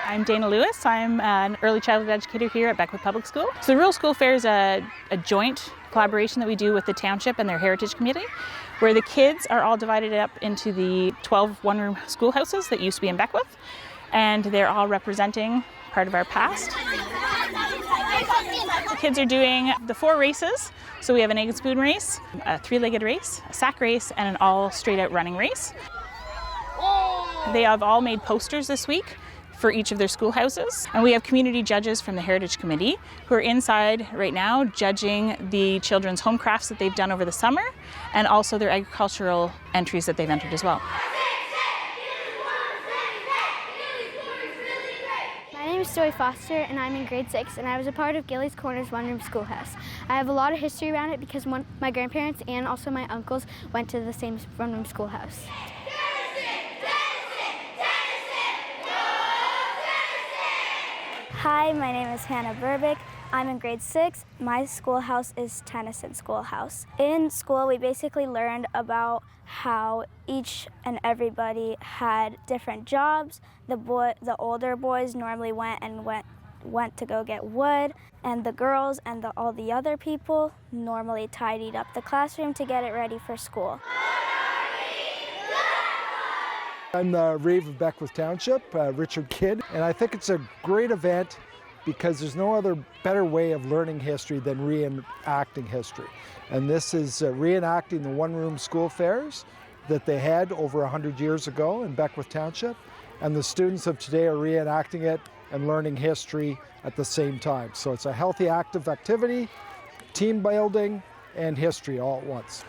I'm Dana Lewis. I'm an early childhood educator here at Beckwith Public School. So the Rural School Fair is a joint collaboration that we do with the township and their heritage committee, where the kids are all divided up into the 12 one-room schoolhouses that used to be in Beckwith, and they're all representing part of our past. The kids are doing the 4 races. So we have an egg and spoon race, a 3-legged race, a sack race, and an all straight out running race. They have all made posters this week for each of their schoolhouses. And we have community judges from the Heritage Committee who are inside right now judging the children's home crafts that they've done over the summer and also their agricultural entries that they've entered as well. My name is Joy Foster and I'm in grade 6 and I was a part of Gillies Corners one-room schoolhouse. I have a lot of history around it because my grandparents and also my uncles went to the same one-room schoolhouse. Hi, my name is Hannah Burbick. I'm in grade 6. My schoolhouse is Tennyson Schoolhouse. In school, we basically learned about how each and everybody had different jobs. The older boys normally went to go get wood, and the girls and all the other people normally tidied up the classroom to get it ready for school. I'm the Reeve of Beckwith Township, Richard Kidd, and I think it's a great event because there's no other better way of learning history than reenacting history. And this is reenacting the one-room school fairs that they had over 100 years ago in Beckwith Township, and the students of today are reenacting it and learning history at the same time. So it's a healthy, active activity, team building, and history all at once.